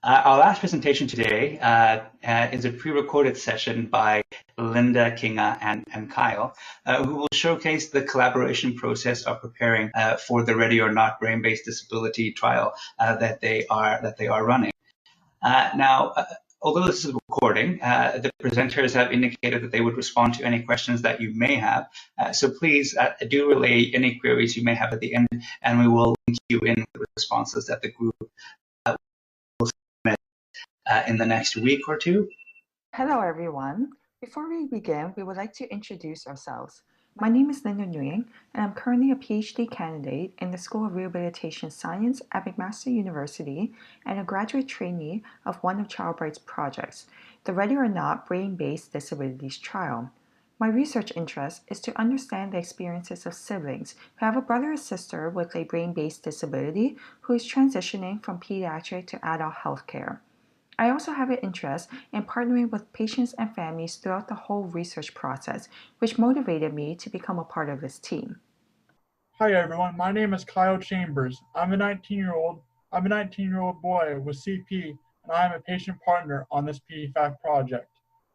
Our last presentation today is a pre-recorded session by Linda, Kinga, and Kyle, who will showcase the collaboration process of preparing for the Ready or Not brain-based disability trial that they are running. Although this is a recording, the presenters have indicated that they would respond to any questions that you may have. So please do relay any queries you may have at the end, and we will link you in with responses that the group will submit in the next week or two. Hello, everyone. Before we begin, we would like to introduce ourselves. My name is Linda Ewing, and I'm currently a PhD candidate in the School of Rehabilitation Science at McMaster University and a graduate trainee of one of ChildBright's projects, the Ready or Not Brain-Based Disabilities Trial. My research interest is to understand the experiences of siblings who have a brother or sister with a brain-based disability who is transitioning from pediatric to adult healthcare. I also have an interest in partnering with patients and families throughout the whole research process, which motivated me to become a part of this team. Hi everyone, my name is Kyle Chambers. I'm a 19-year-old boy with CP, and I am a patient partner on this PFAC project.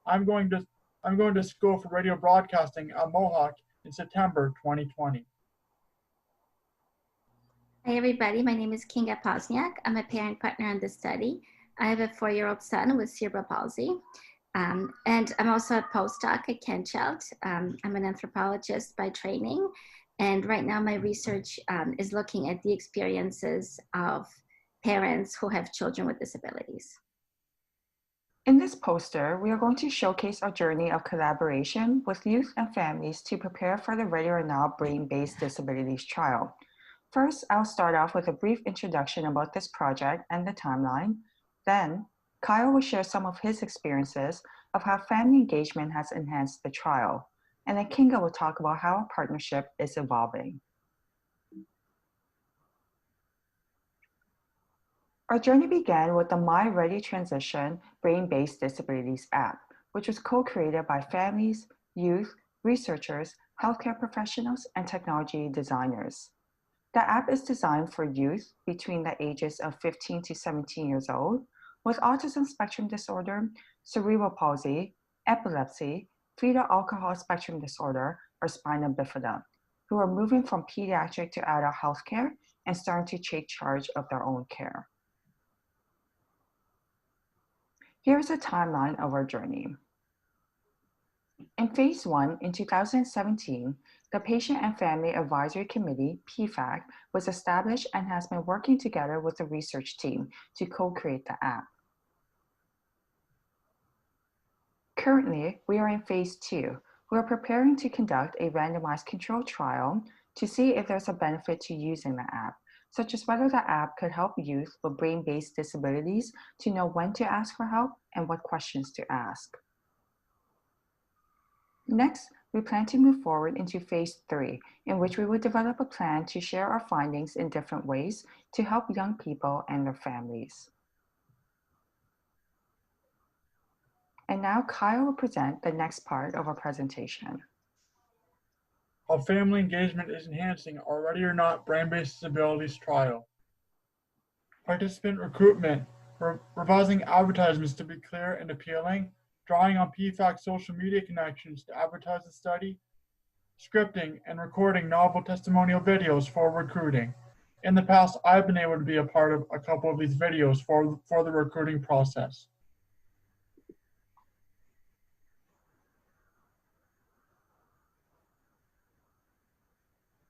I'm going to school for radio broadcasting at Mohawk in September 2020. Hi everybody, my name is Kinga Posniak. I'm a parent partner on this study. I have a 4-year-old son with cerebral palsy, and I'm also a postdoc at Kentchild. I'm an anthropologist by training, and right now my research is looking at the experiences of parents who have children with disabilities. In this poster, we are going to showcase our journey of collaboration with youth and families to prepare for the Ready or Not Brain-Based Disabilities trial. First, I'll start off with a brief introduction about this project and the timeline. Then, Kyle will share some of his experiences of how family engagement has enhanced the trial. And then Kinga will talk about how our partnership is evolving. Our journey began with the My Ready Transition Brain-Based Disabilities app, which was co-created by families, youth, researchers, healthcare professionals, and technology designers. The app is designed for youth between the ages of 15 to 17 years old with autism spectrum disorder, cerebral palsy, epilepsy, fetal alcohol spectrum disorder, or spina bifida, who are moving from pediatric to adult healthcare and starting to take charge of their own care. Here's a timeline of our journey. In phase 1, in 2017, the Patient and Family Advisory Committee, PFAC, was established and has been working together with the research team to co-create the app. Currently, we are in phase 2. We are preparing to conduct a randomized control trial to see if there's a benefit to using the app, such as whether the app could help youth with brain-based disabilities to know when to ask for help and what questions to ask. Next, we plan to move forward into phase 3, in which we will develop a plan to share our findings in different ways to help young people and their families. And now Kyle will present the next part of our presentation. How family engagement is enhancing our Ready or Not Brain-Based Disabilities trial. Participant recruitment, revising advertisements to be clear and appealing, drawing on PFAC social media connections to advertise the study, scripting and recording novel testimonial videos for recruiting. In the past, I've been able to be a part of a couple of these videos for the recruiting process.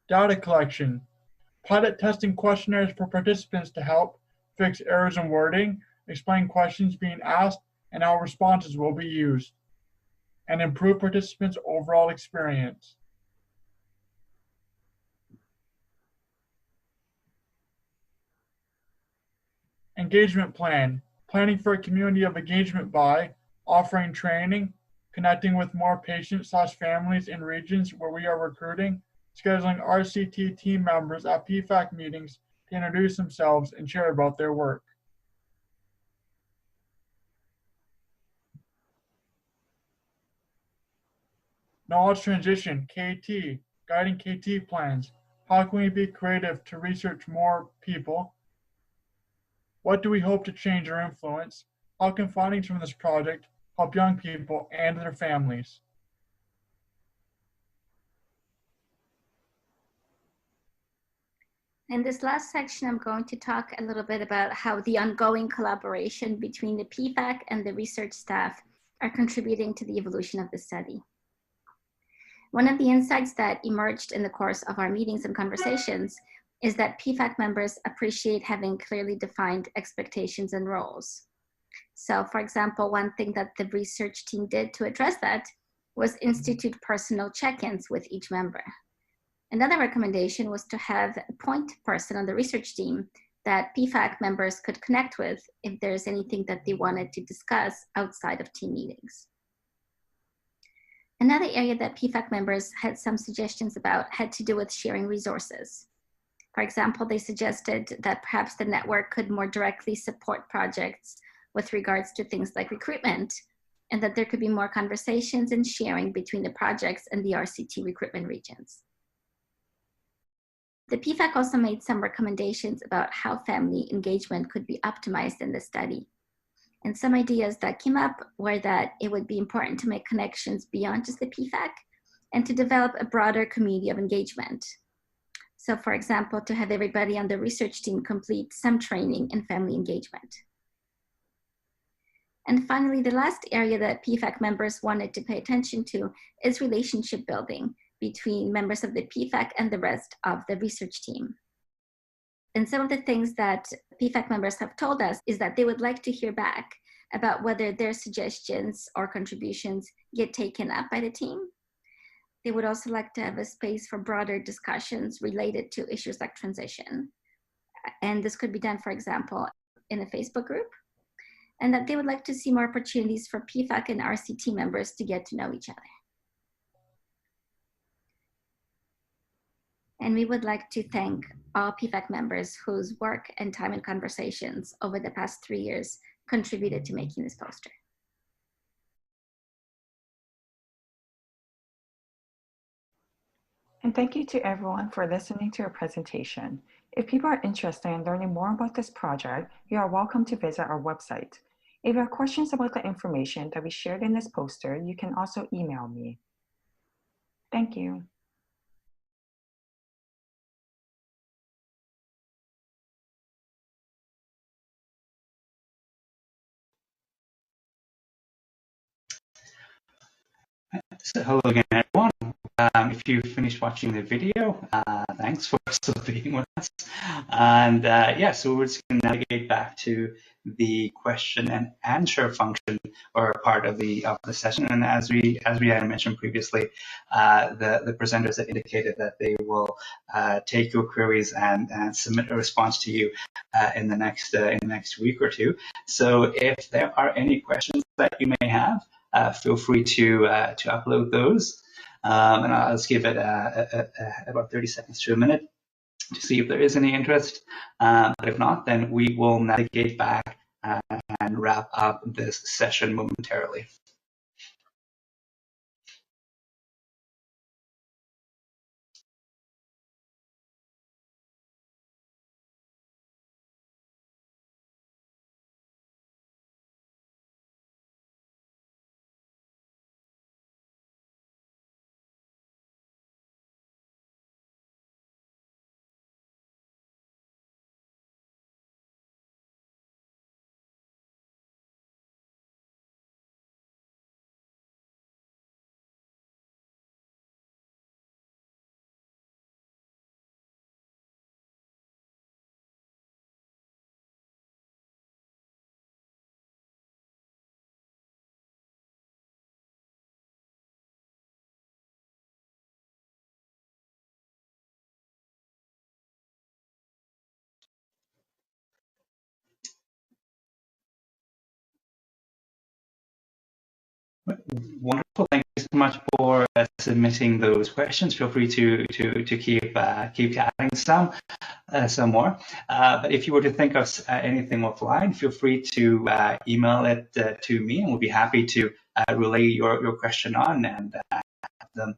Data collection, pilot testing questionnaires for participants to help fix errors in wording, explain questions being asked, and how responses will be used, and improve participants' overall experience. Engagement plan, planning for a community of engagement by offering training, connecting with more patients/families in regions where we are recruiting, scheduling RCT team members at PFAC meetings to introduce themselves and share about their work. Knowledge transition, KT, guiding KT plans. How can we be creative to research more people? What do we hope to change or influence? How can findings from this project help young people and their families? In this last section, I'm going to talk a little bit about how the ongoing collaboration between the PFAC and the research staff are contributing to the evolution of the study. One of the insights that emerged in the course of our meetings and conversations is that PFAC members appreciate having clearly defined expectations and roles. So, for example, one thing that the research team did to address that was institute personal check-ins with each member. Another recommendation was to have a point person on the research team that PFAC members could connect with if there's anything that they wanted to discuss outside of team meetings. Another area that PFAC members had some suggestions about had to do with sharing resources. For example, they suggested that perhaps the network could more directly support projects with regards to things like recruitment, and that there could be more conversations and sharing between the projects and the RCT recruitment regions. The PFAC also made some recommendations about how family engagement could be optimized in the study. And some ideas that came up were that it would be important to make connections beyond just the PFAC and to develop a broader community of engagement. So for example, to have everybody on the research team complete some training in family engagement. And finally, the last area that PFAC members wanted to pay attention to is relationship building between members of the PFAC and the rest of the research team. And some of the things that PFAC members have told us is that they would like to hear back about whether their suggestions or contributions get taken up by the team. They would also like to have a space for broader discussions related to issues like transition. And this could be done, for example, in a Facebook group. And that they would like to see more opportunities for PFAC and RCT members to get to know each other. And we would like to thank all PFAC members whose work and time and conversations over the past 3 years contributed to making this poster. And thank you to everyone for listening to our presentation. If people are interested in learning more about this project, you are welcome to visit our website. If you have questions about the information that we shared in this poster, you can also email me. Thank you. So hello again, everyone. If you finished watching the video, thanks for still being with us. And yeah, so we're just going to navigate back to the question and answer function or part of the session. And as we had mentioned previously, the presenters had indicated that they will take your queries and submit a response to you in the next week or two. So if there are any questions that you may have, feel free to upload those. And I'll just give it about 30 seconds to a minute to see if there is any interest. But if not, then we will navigate back and wrap up this session momentarily. Wonderful. Thank you so much for submitting those questions. Feel free to keep adding some more. But if you were to think of anything offline, feel free to email it to me, and we'll be happy to relay your question on and have them.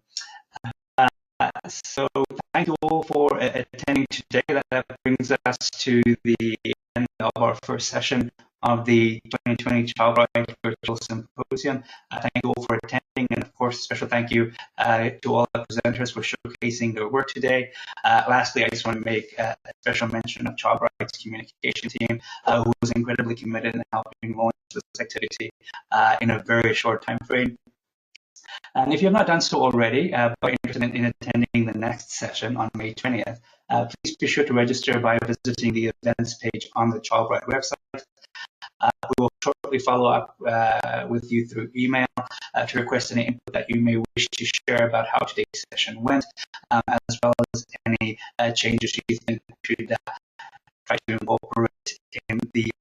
So thank you all for attending today. That brings us to the end of our first session of the 2020 Child Rights Virtual Symposium. Thank you all for attending, and of course, a special thank you to all the presenters for showcasing their work today. Lastly, I just want to make a special mention of Child Rights Communication Team, who was incredibly committed in helping launch this activity in a very short time frame. And if you have not done so already, but are interested in attending the next session on May 20th, please be sure to register by visiting the events page on the Child Right website. We will shortly follow up with you through email to request any input that you may wish to share about how today's session went, as well as any changes you think we should try to incorporate in the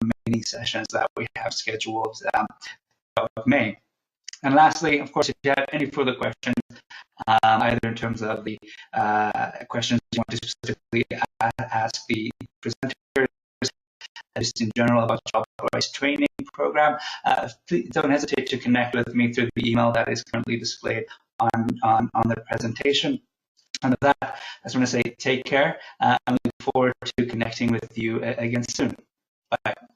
remaining sessions that we have scheduled of May. And lastly, of course, if you have any further questions, either in terms of the questions you want to specifically ask the presenters, just in general about Child Rights Training Program, please don't hesitate to connect with me through the email that is currently displayed on the presentation. And with that, I just want to say take care and look forward to connecting with you again soon. Bye.